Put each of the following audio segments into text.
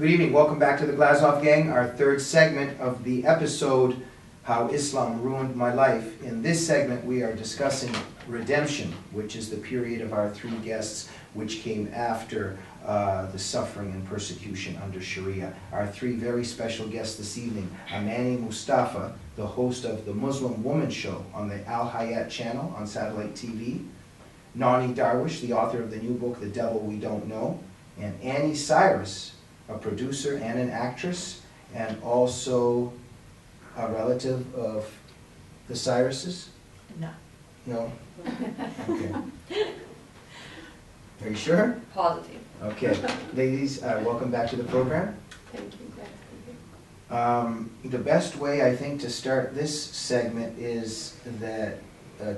Good evening. Welcome back to the Glazov Gang, our third segment of the episode, How Islam Ruined My Life. In this segment, we are discussing redemption, which is the period of our three guests, which came after the suffering and persecution under Sharia. Our three very special guests this evening, Amani Mustafa, the host of the Muslim Woman Show on the Al Hayat channel on satellite TV, Nonie Darwish, the author of the new book, The Devil We Don't Know, and Anni Cyrus, a producer and an actress, and also a relative of the Cyruses? No. No? Okay. Are you sure? Positive. Okay. Ladies, welcome back to the program. Thank you. Glad to be here. The best way, I think, to start this segment is that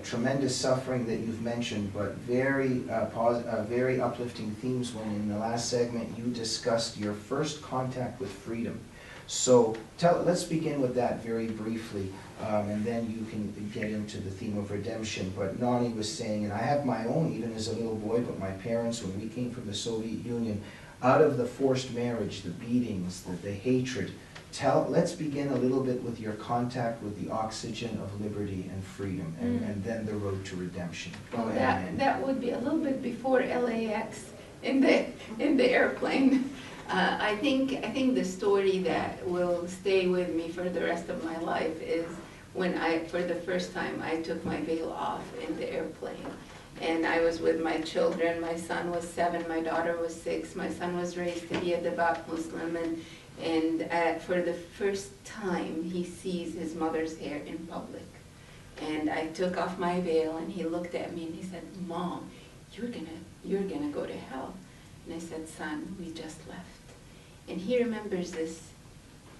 tremendous suffering that you've mentioned, but very uplifting themes when in the last segment you discussed your first contact with freedom. So let's begin with that very briefly, and then you can get into the theme of redemption. But Nonie was saying, and I have my own even as a little boy, but my parents, when we came from the Soviet Union, out of the forced marriage, the beatings, the hatred, let's begin a little bit with your contact with the oxygen of liberty and freedom, and then the road to redemption. Well, that would be a little bit before LAX in the airplane. I think the story that will stay with me for the rest of my life is when for the first time I took my veil off in the airplane. And I was with my children. My son was 7, my daughter was 6. My son was raised to be a devout Muslim, and for the first time he sees his mother's hair in public. And I took off my veil, and he looked at me and he said, "Mom, you're gonna go to hell." And I said, "Son, we just left." And he remembers this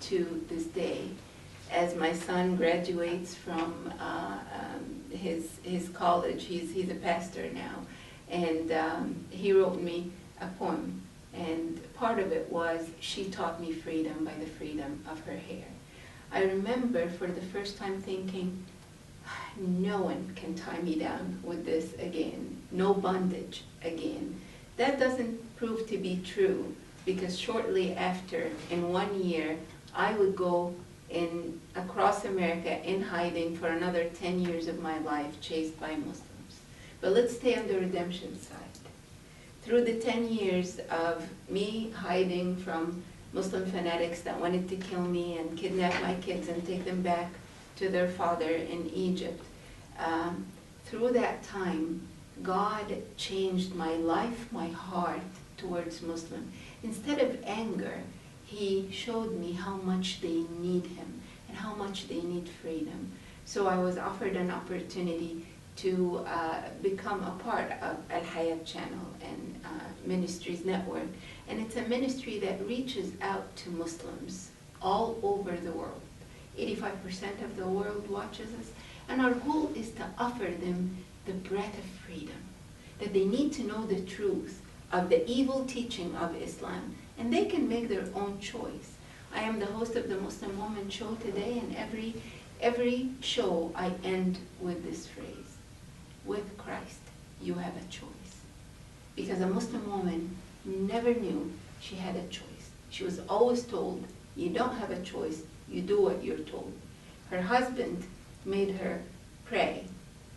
to this day. As my son graduates from his college, he's a pastor now, and he wrote me a poem, and part of it was, "She taught me freedom by the freedom of her hair." I remember for the first time thinking, no one can tie me down with this again, no bondage again. That doesn't prove to be true, because shortly after, in 1 year, I would go across America in hiding for another 10 years of my life, chased by Muslims. But let's stay on the redemption side. Through the 10 years of me hiding from Muslim fanatics that wanted to kill me and kidnap my kids and take them back to their father in Egypt, through that time, God changed my life, my heart towards Muslim. Instead of anger, he showed me how much they need him and how much they need freedom. So I was offered an opportunity to become a part of Al Hayat channel and Ministries Network. And it's a ministry that reaches out to Muslims all over the world. 85% of the world watches us. And our goal is to offer them the breath of freedom, that they need to know the truth of the evil teaching of Islam, and they can make their own choice. I am the host of the Muslim Woman Show today, and every show I end with this phrase: with Christ, you have a choice. Because a Muslim woman never knew she had a choice. She was always told, you don't have a choice, you do what you're told. Her husband made her pray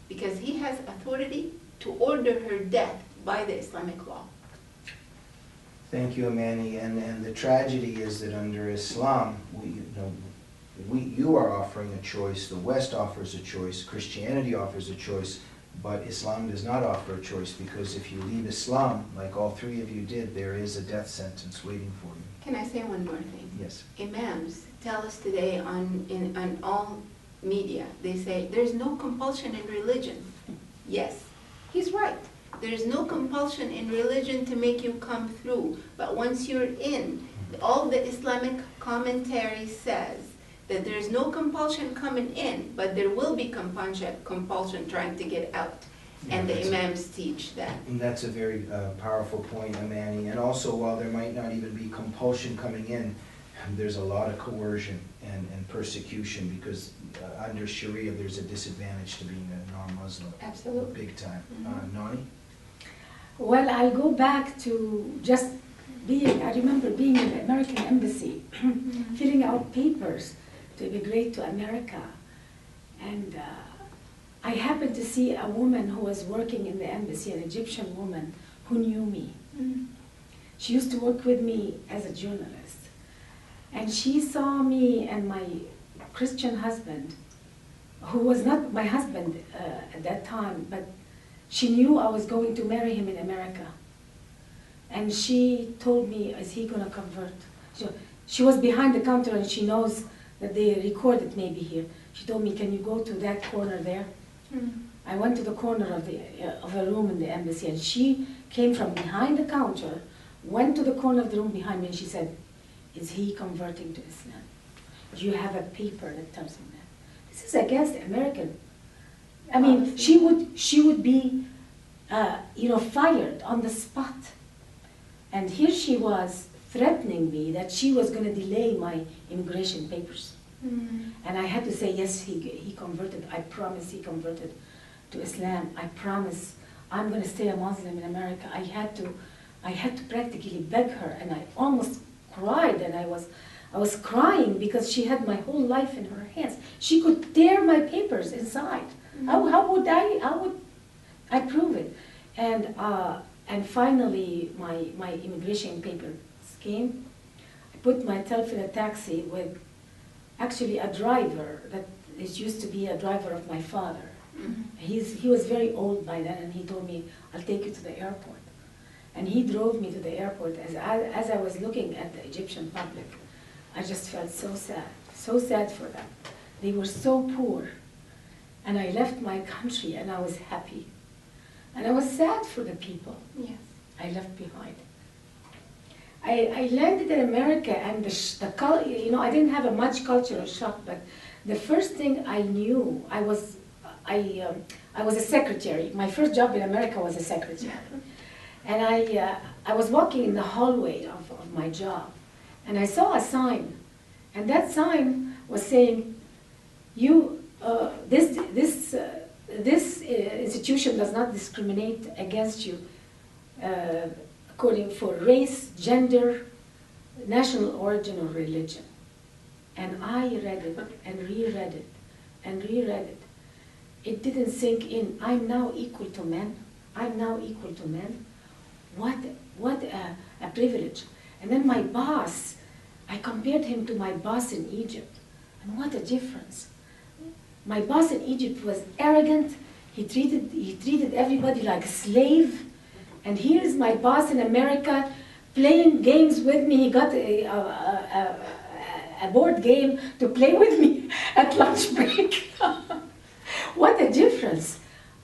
because he has authority to order her death by the Islamic law. Thank you, Amani. And the tragedy is that under Islam, you are offering a choice, the West offers a choice, Christianity offers a choice, but Islam does not offer a choice, because if you leave Islam, like all three of you did, there is a death sentence waiting for you. Can I say one more thing? Yes. Imams tell us today on all media, they say, there's no compulsion in religion. Yes, he's right. There's no compulsion in religion to make you come through. But once you're in, all the Islamic commentary says that there's no compulsion coming in, but there will be compulsion trying to get out. And the Imams teach that. And that's a very powerful point, Amani. And also, while there might not even be compulsion coming in, there's a lot of coercion and persecution, because under Sharia there's a disadvantage to being a non-Muslim. Absolutely. Big time. Nonie? Well, I'll go back to just I remember being in the American embassy, filling out papers to immigrate to America. And I happened to see a woman who was working in the embassy, an Egyptian woman who knew me. She used to work with me as a journalist. And she saw me and my Christian husband, who was not my husband at that time, but she knew I was going to marry him in America. And she told me, is he going to convert? She was behind the counter and she knows that they recorded maybe here. She told me, can you go to that corner there? I went to the corner of a room in the embassy, and she came from behind the counter, went to the corner of the room behind me, and she said, is he converting to Islam? Do you have a paper that tells him that? This is against American. I mean, she would be, fired on the spot. And here she was threatening me that she was going to delay my immigration papers. And I had to say, yes, he converted. I promise he converted to Islam. I promise I'm going to stay a Muslim in America. I had to practically beg her, and I almost cried, and I was crying because she had my whole life in her hands. She could tear my papers inside. How would I prove it? And finally, my immigration papers came. I put myself in a taxi with actually a driver that used to be a driver of my father. He was very old by then, and he told me, I'll take you to the airport. And he drove me to the airport. As I was looking at the Egyptian public, I just felt so sad for them. They were so poor. And I left my country, and I was happy. And I was sad for the people I left behind. I landed in America, and I didn't have much cultural shock, but the first thing I knew, I was a secretary. My first job in America was a secretary. And I was walking in the hallway of my job, and I saw a sign, and that sign was saying, this institution does not discriminate against you according for race, gender, national origin, or religion. And I read it and reread it and reread it. It didn't sink in. I'm now equal to men. I'm now equal to men. What a privilege. And then my boss, I compared him to my boss in Egypt. And what a difference. My boss in Egypt was arrogant. He treated everybody like a slave. And here is my boss in America playing games with me. He got a board game to play with me at lunch break. What a difference.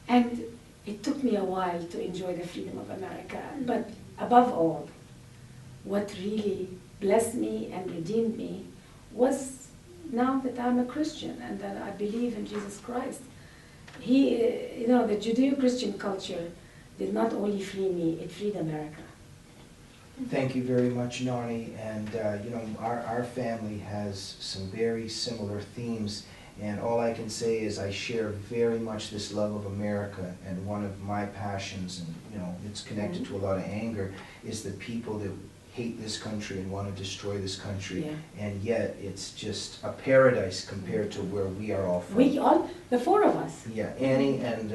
And it took me a while to enjoy the freedom of America. But above all, what really blessed me and redeemed me was now that I'm a Christian and that I believe in Jesus Christ. The Judeo-Christian culture did not only free me, it freed America. Thank you very much, Nonie. And our family has some very similar themes. And all I can say is I share very much this love of America, and one of my passions, and it's connected to a lot of anger, is the people that hate this country and want to destroy this country, and yet it's just a paradise compared to where we are all from. The four of us. Yeah, Annie, and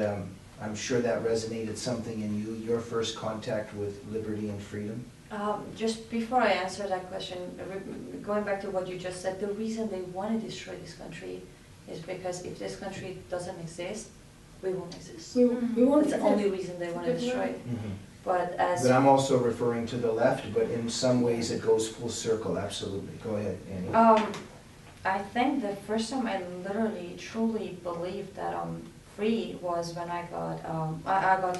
I'm sure that resonated something in you, your first contact with liberty and freedom. Just before I answer that question, going back to what you just said, the reason they want to destroy this country is because if this country doesn't exist, we won't exist. We won't That's the only reason they want to destroy it. But I'm also referring to the left, but in some ways it goes full circle, absolutely. Go ahead, Annie. I think the first time I literally, truly believed that I'm free was when I got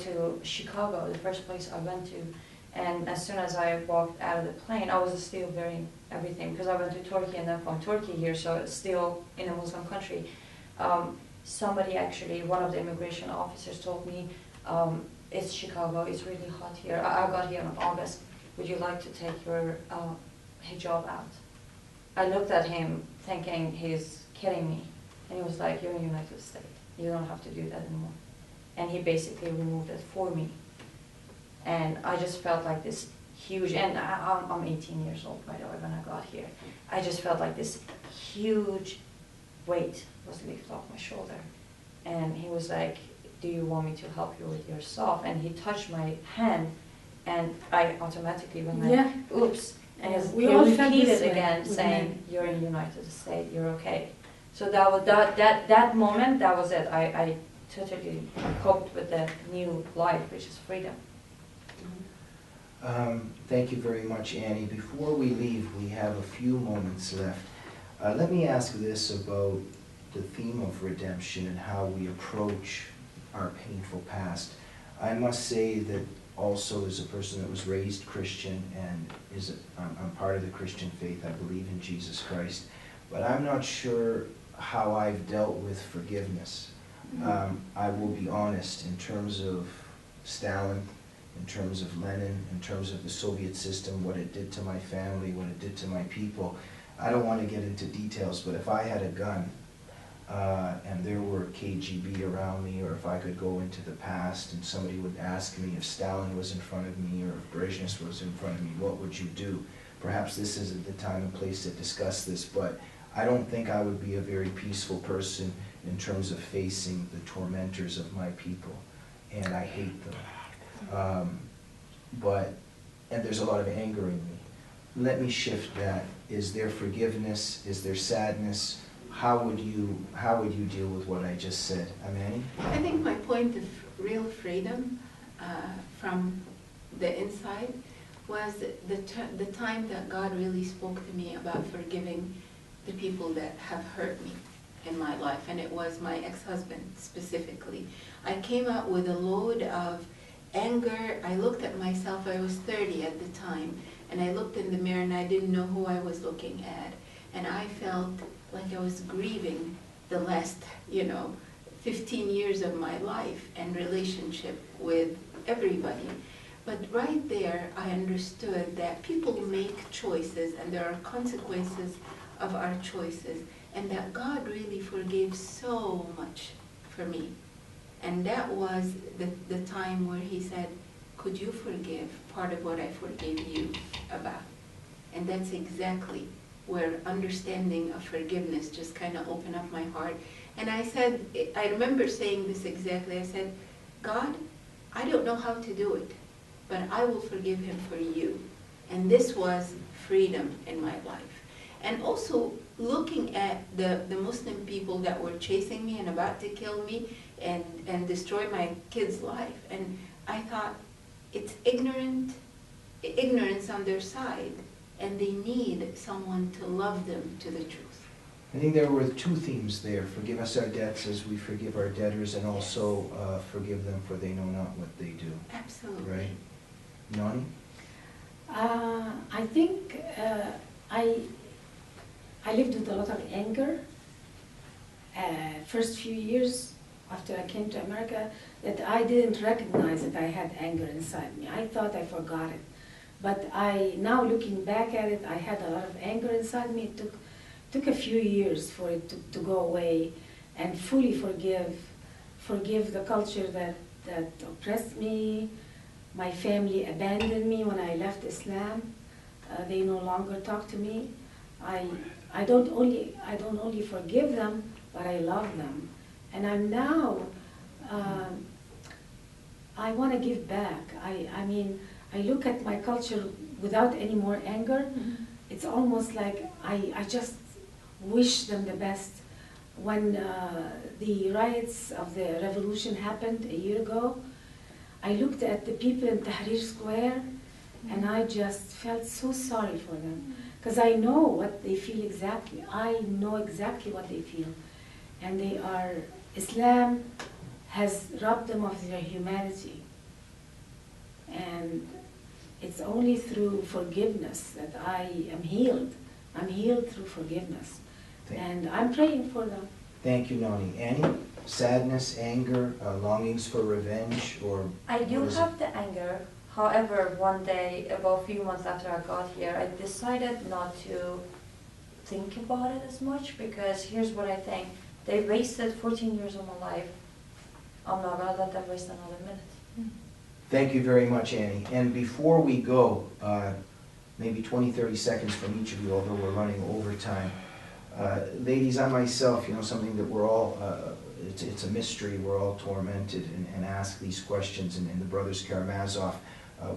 to Chicago, the first place I went to. And as soon as I walked out of the plane, I was still wearing everything because I went to Turkey and then from Turkey here, so it's still in a Muslim country. Somebody actually, one of the immigration officers told me, it's Chicago, it's really hot here. I got here in August. Would you like to take your hijab out? I looked at him thinking he's kidding me. And he was like, you're in the United States. You don't have to do that anymore. And he basically removed it for me. And I just felt like this huge, and I'm 18 years old, by the way, when I got here. I just felt like this huge weight was lifted off my shoulder. And he was like, do you want me to help you with your stuff? And he touched my hand, and I automatically went like, Yeah. oops. And We he all felt repeated this way again, with saying, men. you're in the United States, you're okay. So that was that moment, that was it. I totally coped with the new life, which is freedom. Thank you very much, Annie. Before we leave, we have a few moments left. Let me ask this about the theme of redemption and how we approach our painful past. I must say that also as a person that was raised Christian and I'm part of the Christian faith, I believe in Jesus Christ, but I'm not sure how I've dealt with forgiveness. I will be honest, in terms of Stalin, in terms of Lenin, in terms of the Soviet system, what it did to my family, what it did to my people. I don't want to get into details, but if I had a gun and there were KGB around me, or if I could go into the past and somebody would ask me if Stalin was in front of me or if Brezhnev was in front of me, what would you do? Perhaps this isn't the time and place to discuss this, but I don't think I would be a very peaceful person in terms of facing the tormentors of my people, and I hate them. And there's a lot of anger in me. Let me shift that. Is there forgiveness? Is there sadness? How would you deal with what I just said? Amani? I think my point of real freedom from the inside was the time that God really spoke to me about forgiving the people that have hurt me in my life, and it was my ex-husband specifically. I came out with a load of anger. I looked at myself, I was 30 at the time, and I looked in the mirror and I didn't know who I was looking at. And I felt like I was grieving the last, 15 years of my life and relationship with everybody. But right there, I understood that people make choices and there are consequences of our choices, and that God really forgave so much for me. And that was the time where he said, could you forgive part of what I forgave you about? And that's exactly where understanding of forgiveness just kind of opened up my heart. And I said, I remember saying this exactly, I said, God, I don't know how to do it, but I will forgive him for you. And this was freedom in my life. And also looking at the Muslim people that were chasing me and about to kill me and destroy my kid's life. And I thought, it's ignorance on their side, and they need someone to love them to the truth. I think there were two themes there. Forgive us our debts as we forgive our debtors, and also forgive them for they know not what they do. Absolutely. Right? Nonie? I think I lived with a lot of anger. First few years after I came to America, that I didn't recognize that I had anger inside me. I thought I forgot it. But now looking back at it, I had a lot of anger inside me. It took a few years for it to go away and fully forgive the culture that oppressed me. My family abandoned me when I left Islam. They no longer talk to me. I don't only forgive them, but I love them. And I'm now, I want to give back. I mean, I look at my culture without any more anger. Mm-hmm. It's almost like I just wish them the best. When the riots of the revolution happened a year ago, I looked at the people in Tahrir Square and I just felt so sorry for them. Because I know what they feel exactly. I know exactly what they feel. And Islam has robbed them of their humanity. And it's only through forgiveness that I am healed. I'm healed through forgiveness. And I'm praying for them. Thank you, Nonie. Annie? Sadness, anger, longings for revenge, or... I do have the anger. However, one day, about a few months after I got here, I decided not to think about it as much, because here's what I think. They wasted 14 years of my life. I'm not going to let them waste another minute. Thank you very much, Annie. And before we go, maybe 20, 30 seconds from each of you, although we're running over time. Ladies, I myself, something that we're all, it's a mystery, we're all tormented and ask these questions. And the brothers Karamazov,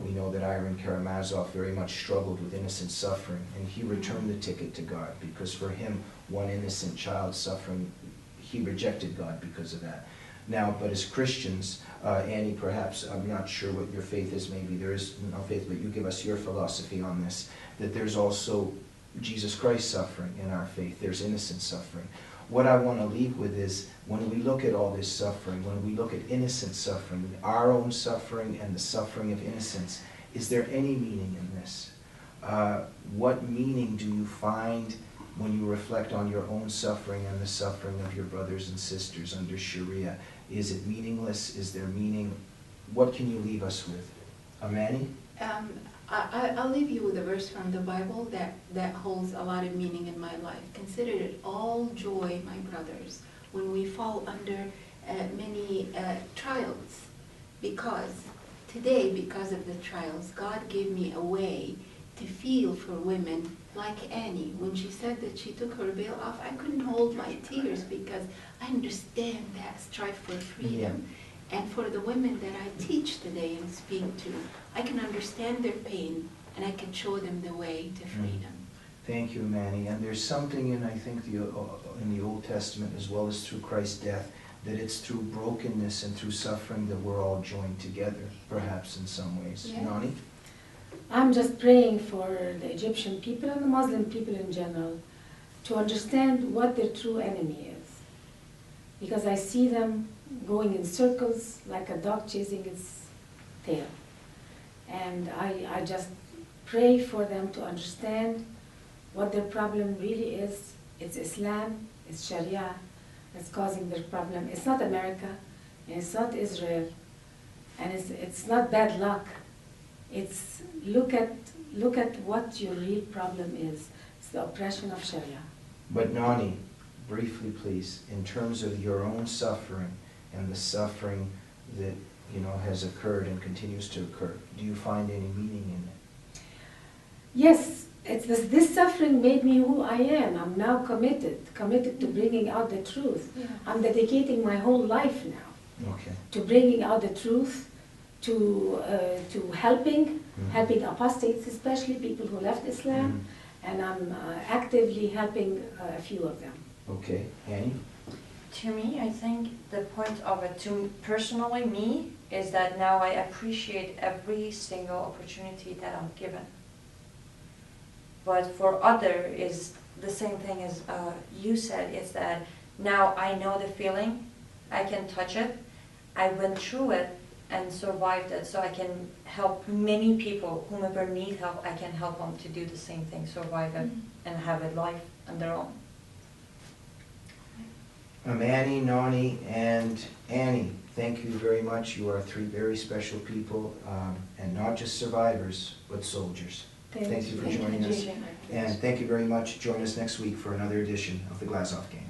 we know that Iron Karamazov very much struggled with innocent suffering, and he returned the ticket to God, because for him, one innocent child suffering, he rejected God because of that. Now, but as Christians, Annie, perhaps, I'm not sure what your faith is, maybe there is no faith, but you give us your philosophy on this, that there's also Jesus Christ suffering in our faith, there's innocent suffering. What I want to leave with is, when we look at all this suffering, when we look at innocent suffering, our own suffering and the suffering of innocence, is there any meaning in this? What meaning do you find when you reflect on your own suffering and the suffering of your brothers and sisters under Sharia? Is it meaningless? Is there meaning? What can you leave us with? Amani? I'll leave you with a verse from the Bible that holds a lot of meaning in my life. Consider it all joy, my brothers, when we fall under many trials, because today, because of the trials, God gave me a way to feel for women like Annie. When she said that she took her veil off, I couldn't hold my tears, because I understand that strife for freedom. And for the women that I teach today and speak to, I can understand their pain, and I can show them the way to freedom. Thank you, Manny. And there's something in, I think, in the Old Testament, as well as through Christ's death, that it's through brokenness and through suffering that we're all joined together, perhaps in some ways. Yeah. Nani? I'm just praying for the Egyptian people and the Muslim people in general to understand what their true enemy is. Because I see them going in circles like a dog chasing its tail. And I just pray for them to understand what their problem really is. It's Islam, it's Sharia that's causing their problem. It's not America, and it's not Israel, and it's not bad luck. It's look at what your real problem is. It's the oppression of Sharia. But Nani, briefly please, in terms of your own suffering and the suffering that has occurred and continues to occur, do you find any meaning in it? Yes, this suffering made me who I am. I'm now committed to bringing out the truth. Yeah. I'm dedicating my whole life now to bringing out the truth, to helping apostates, especially people who left Islam, and I'm actively helping a few of them. Okay, Annie? To me, I think the point of it, personally me, is that now I appreciate every single opportunity that I'm given. But for other is the same thing as you said, is that now I know the feeling, I can touch it, I went through it and survived it, so I can help many people, whomever need help, I can help them to do the same thing, survive it, and have a life on their own. Amani, Nani, and Annie, thank you very much. You are three very special people, and not just survivors, but soldiers. Thank you for joining us. And thank you very much. Join us next week for another edition of the Glazov Gang.